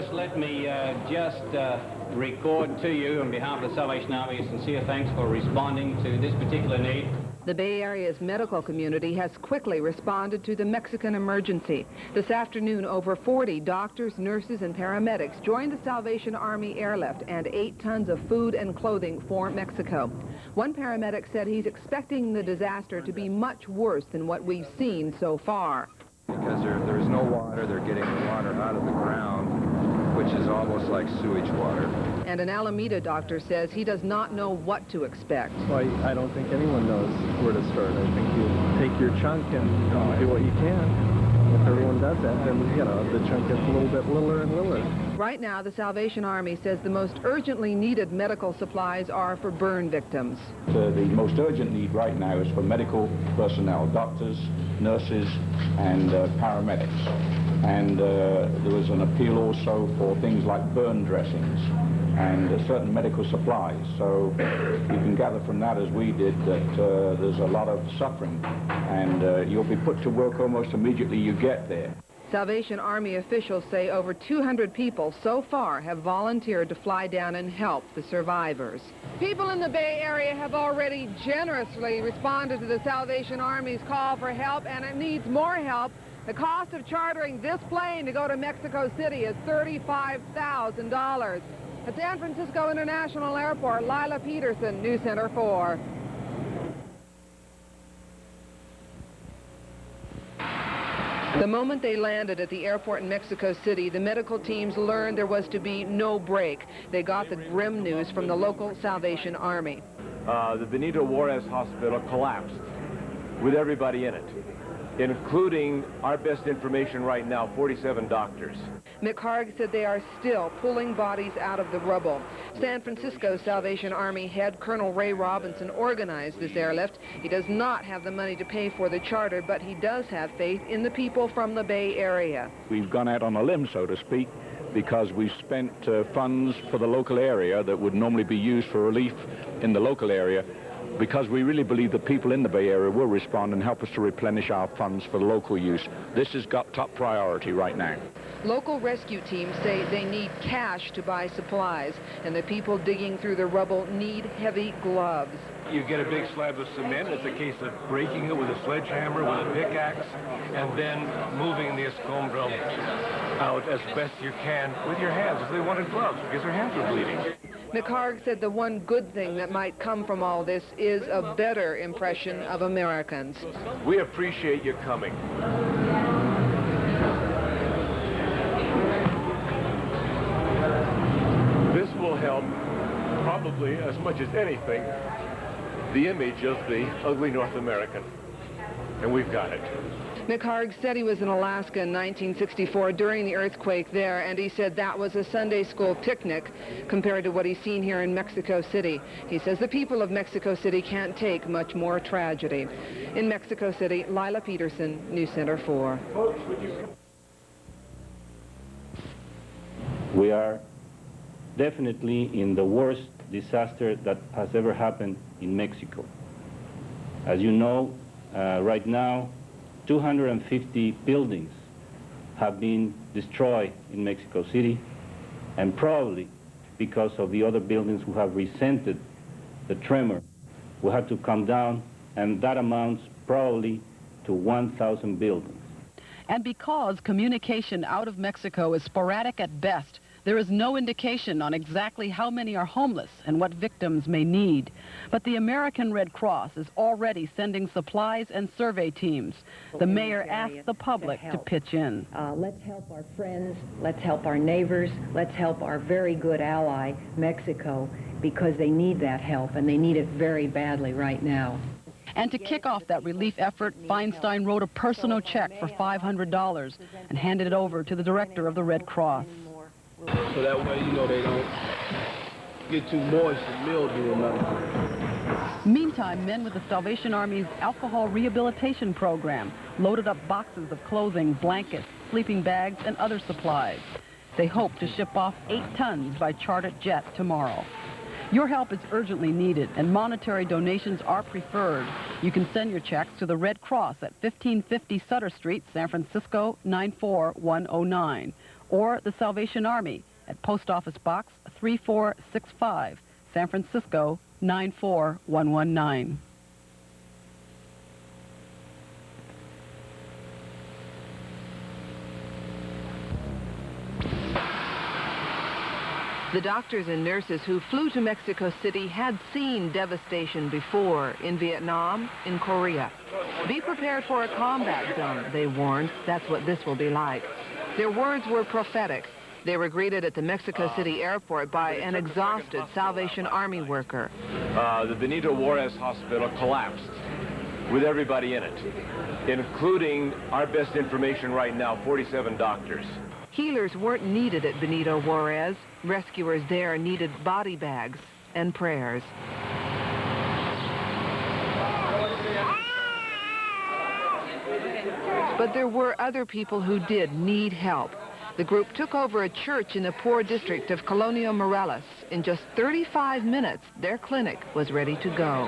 First, let me just record to you on behalf of the Salvation Army a sincere thanks for responding to this particular need. The Bay Area's medical community has quickly responded to the Mexican emergency. This afternoon, over 40 doctors, nurses, and paramedics joined the Salvation Army airlift and 8 tons of food and clothing for Mexico. One paramedic said he's expecting the disaster to be much worse than what we've seen so far. Because there's no water, they're getting the water out of the ground, which is almost like sewage water. And an Alameda doctor says he does not know what to expect. Well, I don't think anyone knows where to start. I think you take your chunk and do what you can. If everyone does that, then, you know, the chunk gets a little bit littler and littler. Right now, the Salvation Army says the most urgently needed medical supplies are for burn victims. The most urgent need right now is for medical personnel, doctors, nurses, and paramedics. And there was an appeal also for things like burn dressings and certain medical supplies. So you can gather from that, as we did, that there's a lot of suffering, and you'll be put to work almost immediately you get there. Salvation Army officials say over 200 people so far have volunteered to fly down and help the survivors. People in the Bay Area have already generously responded to the Salvation Army's call for help, and it needs more help. The cost of chartering this plane to go to Mexico City is $35,000. At San Francisco International Airport, Lila Peterson, News Center 4. The moment they landed at the airport in Mexico City, the medical teams learned there was to be no break. They got the grim news from the local Salvation Army. The Benito Juarez Hospital collapsed with everybody in it, including our best information right now, 47 doctors. McHarg said they are still pulling bodies out of the rubble. San Francisco Salvation Army head Colonel Ray Robinson organized this airlift. He does not have the money to pay for the charter, but he does have faith in the people from the Bay Area. We've gone out on a limb, so to speak, because we've spent funds for the local area that would normally be used for relief in the local area, because we really believe that people in the Bay Area will respond and help us to replenish our funds for local use. This has got top priority right now. Local rescue teams say they need cash to buy supplies, and the people digging through the rubble need heavy gloves. You get a big slab of cement. It's a case of breaking it with a sledgehammer, with a pickaxe, and then moving the escombro out as best you can with your hands. If they wanted gloves, because their hands were bleeding. McHarg said the one good thing that might come from all this is a better impression of Americans. We appreciate you coming. This will help, probably as much as anything, the image of the ugly North American. And we've got it. McHarg said he was in Alaska in 1964 during the earthquake there, and he said that was a Sunday school picnic compared to what he's seen here in Mexico City. He says the people of Mexico City can't take much more tragedy. In Mexico City, Lila Peterson, News Center 4. We are definitely in the worst disaster that has ever happened in Mexico. As you know, right now, 250 buildings have been destroyed in Mexico City, and probably because of the other buildings who have resented the tremor, will have to come down, and that amounts probably to 1,000 buildings. And because communication out of Mexico is sporadic at best, there is no indication on exactly how many are homeless and what victims may need. But the American Red Cross is already sending supplies and survey teams. The mayor asked the public to pitch in. Let's help our friends, let's help our neighbors, let's help our very good ally, Mexico, because they need that help, and they need it very badly right now. And to kick off that relief effort, Feinstein wrote a personal check for $500 and handed it over to the director of the Red Cross. So that way, you know, they don't get too moist and mildew and nothing. Meantime, men with the Salvation Army's alcohol rehabilitation program loaded up boxes of clothing, blankets, sleeping bags, and other supplies. They hope to ship off 8 tons by chartered jet tomorrow. Your help is urgently needed, and monetary donations are preferred. You can send your checks to the Red Cross at 1550 Sutter Street, San Francisco 94109. or the Salvation Army at Post Office Box 3465, San Francisco 94119. The doctors and nurses who flew to Mexico City had seen devastation before in Vietnam, in Korea. Be prepared for a combat zone, they warned. That's what this will be like. Their words were prophetic. They were greeted at the Mexico City airport by an exhausted Salvation Army worker. The Benito Juarez Hospital collapsed with everybody in it, including our best information right now, 47 doctors. Healers weren't needed at Benito Juarez. Rescuers there needed body bags and prayers. But there were other people who did need help. The group took over a church in the poor district of Colonial Morelos. In just 35 minutes, their clinic was ready to go.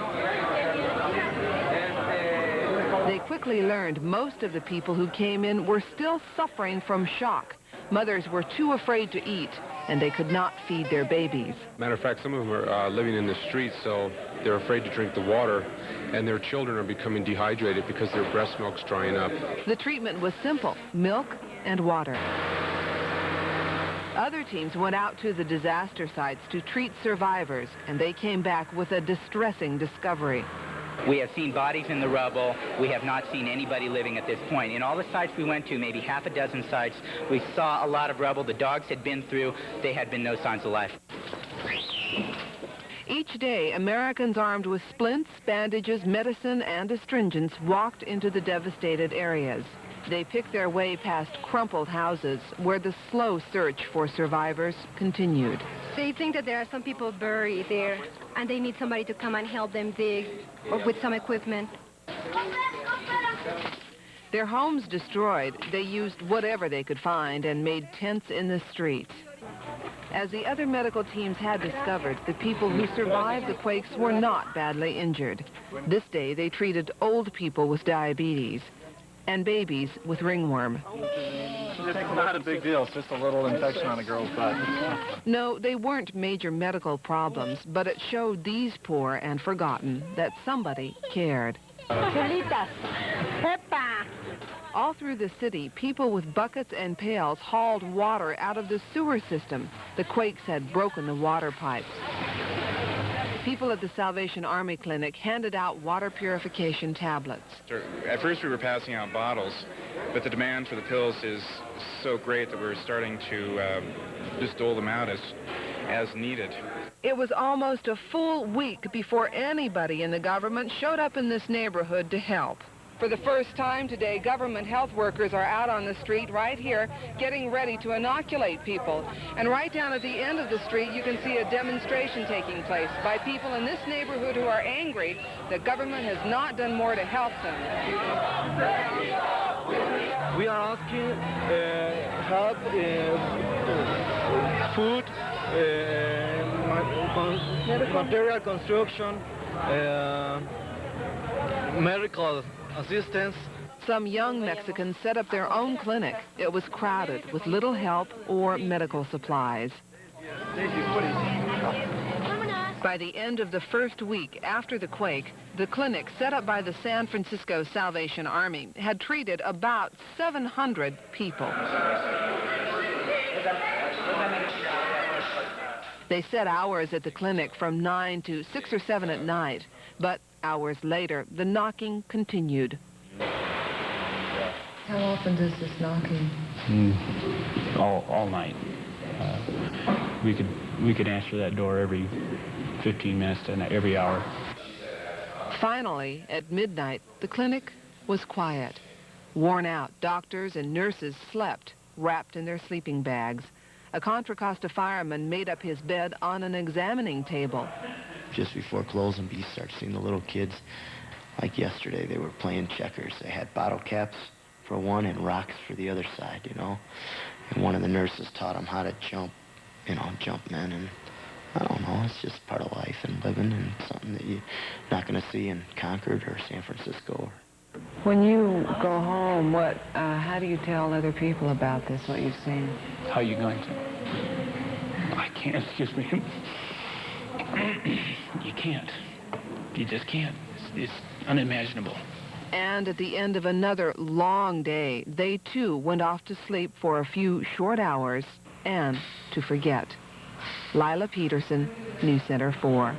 They quickly learned most of the people who came in were still suffering from shock. Mothers were too afraid to eat, and they could not feed their babies. Matter of fact, some of them are living in the streets, so they're afraid to drink the water, and their children are becoming dehydrated because their breast milk's drying up. The treatment was simple: milk and water. Other teams went out to the disaster sites to treat survivors, and they came back with a distressing discovery. We have seen bodies in the rubble. We have not seen anybody living at this point. In all the sites we went to, maybe half a dozen sites, we saw a lot of rubble. The dogs had been through. There had been no signs of life. Each day, Americans armed with splints, bandages, medicine, and astringents walked into the devastated areas. They picked their way past crumpled houses where the slow search for survivors continued. They think that there are some people buried there, and they need somebody to come and help them dig, or with some equipment. Their homes destroyed, they used whatever they could find and made tents in the streets. As the other medical teams had discovered, the people who survived the quakes were not badly injured. This day, they treated old people with diabetes and babies with ringworm. It's not a big deal. It's just a little infection on a girl's butt. No, they weren't major medical problems, but it showed these poor and forgotten that somebody cared. All through the city, people with buckets and pails hauled water out of the sewer system. The quakes had broken the water pipes. People at the Salvation Army Clinic handed out water purification tablets. At first we were passing out bottles, but the demand for the pills is so great that we're starting to just dole them out as needed. It was almost a full week before anybody in the government showed up in this neighborhood to help. For the first time today, government health workers are out on the street right here getting ready to inoculate people. And right down at the end of the street, you can see a demonstration taking place by people in this neighborhood who are angry that government has not done more to help them. We are asking help, food, material construction, medical assistance. Some young Mexicans set up their own clinic. It was crowded with little help or medical supplies. By the end of the first week after the quake, the clinic set up by the San Francisco Salvation Army had treated about 700 people. They set hours at the clinic from 9 to 6 or 7 at night, but hours later, the knocking continued. How often does this knocking? All night. We could answer that door every 15 minutes and every hour. Finally, at midnight, the clinic was quiet. Worn out, doctors and nurses slept, wrapped in their sleeping bags. A Contra Costa fireman made up his bed on an examining table. Just before closing, you start seeing the little kids. Like yesterday, they were playing checkers. They had bottle caps for one and rocks for the other side, you know. And one of the nurses taught them how to jump, you know, jump men. And I don't know, it's just part of life and living, and something that you're not going to see in Concord or San Francisco. When you go home, how do you tell other people about this, what you've seen? How are you going to? I can't, excuse me. You can't. You just can't. It's unimaginable. And at the end of another long day, they too went off to sleep for a few short hours and to forget. Lila Peterson, News Center 4.